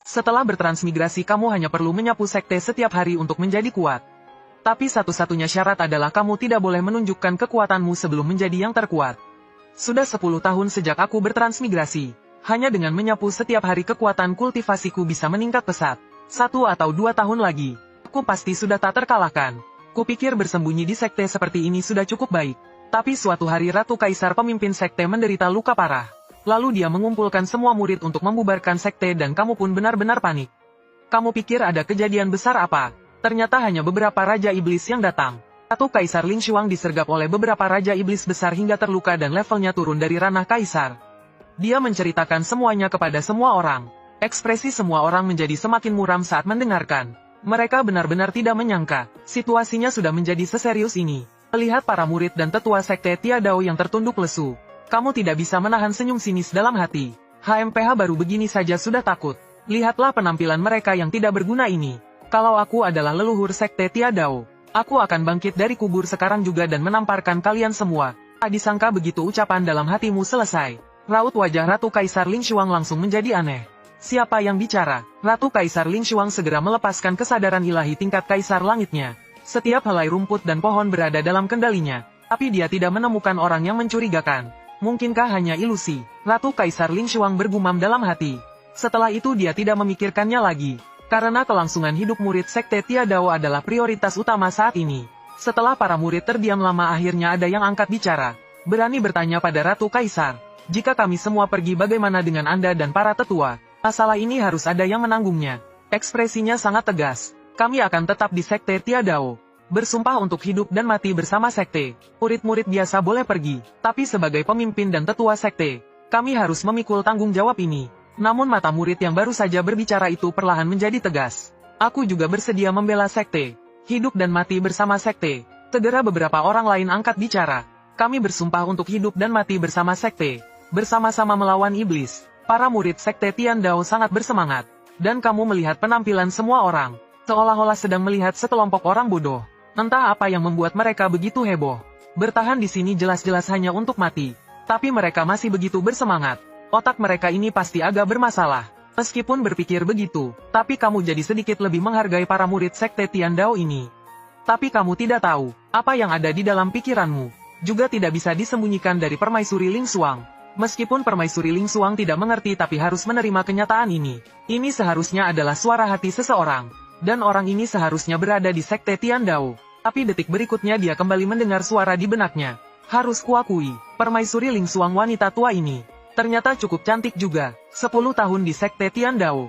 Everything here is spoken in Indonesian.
Setelah bertransmigrasi kamu hanya perlu menyapu sekte setiap hari untuk menjadi kuat. Tapi satu-satunya syarat adalah kamu tidak boleh menunjukkan kekuatanmu sebelum menjadi yang terkuat. Sudah 10 tahun sejak aku bertransmigrasi. Hanya dengan menyapu setiap hari kekuatan kultivasiku bisa meningkat pesat. 1 atau 2 tahun lagi, aku pasti sudah tak terkalahkan. Kupikir bersembunyi di sekte seperti ini sudah cukup baik. Tapi suatu hari Ratu Kaisar pemimpin sekte menderita luka parah. Lalu dia mengumpulkan semua murid untuk membubarkan sekte dan kamu pun benar-benar panik. Kamu pikir ada kejadian besar apa? Ternyata hanya beberapa Raja Iblis yang datang. Ratu Kaisar Ling Xuang disergap oleh beberapa Raja Iblis besar hingga terluka dan levelnya turun dari ranah Kaisar. Dia menceritakan semuanya kepada semua orang. Ekspresi semua orang menjadi semakin muram saat mendengarkan. Mereka benar-benar tidak menyangka, situasinya sudah menjadi seserius ini. Melihat para murid dan tetua sekte Tiadao yang tertunduk lesu. Kamu tidak bisa menahan senyum sinis dalam hati. HMPH baru begini saja sudah takut. Lihatlah penampilan mereka yang tidak berguna ini. Kalau aku adalah leluhur sekte Tiadao, aku akan bangkit dari kubur sekarang juga dan menamparkan kalian semua. Tak disangka begitu ucapan dalam hatimu selesai. Raut wajah Ratu Kaisar Ling Xuang langsung menjadi aneh. Siapa yang bicara? Ratu Kaisar Ling Xuang segera melepaskan kesadaran ilahi tingkat Kaisar Langitnya. Setiap helai rumput dan pohon berada dalam kendalinya. Tapi dia tidak menemukan orang yang mencurigakan. Mungkinkah hanya ilusi? Ratu Kaisar Ling Xuang bergumam dalam hati. Setelah itu dia tidak memikirkannya lagi. Karena kelangsungan hidup murid sekte Tiadao adalah prioritas utama saat ini. Setelah para murid terdiam lama akhirnya ada yang angkat bicara. Berani bertanya pada Ratu Kaisar. Jika kami semua pergi bagaimana dengan Anda dan para tetua? Masalah ini harus ada yang menanggungnya. Ekspresinya sangat tegas. Kami akan tetap di sekte Tiadao. Bersumpah untuk hidup dan mati bersama sekte. Murid-murid biasa boleh pergi, tapi sebagai pemimpin dan tetua sekte, kami harus memikul tanggung jawab ini. Namun mata murid yang baru saja berbicara itu perlahan menjadi tegas. Aku juga bersedia membela sekte. Hidup dan mati bersama sekte. Segera beberapa orang lain angkat bicara. Kami bersumpah untuk hidup dan mati bersama sekte. Bersama-sama melawan iblis. Para murid sekte Tiandao sangat bersemangat. Dan kamu melihat penampilan semua orang. Seolah-olah sedang melihat sekelompok orang bodoh. Entah apa yang membuat mereka begitu heboh. Bertahan di sini jelas-jelas hanya untuk mati. Tapi mereka masih begitu bersemangat. Otak mereka ini pasti agak bermasalah. Meskipun berpikir begitu, tapi kamu jadi sedikit lebih menghargai para murid sekte Tiandao ini. Tapi kamu tidak tahu, apa yang ada di dalam pikiranmu. Juga tidak bisa disembunyikan dari Permaisuri Ling Xuang. Meskipun Permaisuri Ling Xuang tidak mengerti tapi harus menerima kenyataan ini. Ini seharusnya adalah suara hati seseorang. Dan orang ini seharusnya berada di sekte Tiandao. Tapi detik berikutnya dia kembali mendengar suara di benaknya. Harus kuakui, Permaisuri Ling Xuang wanita tua ini. Ternyata cukup cantik juga. 10 tahun di sekte Tiandao.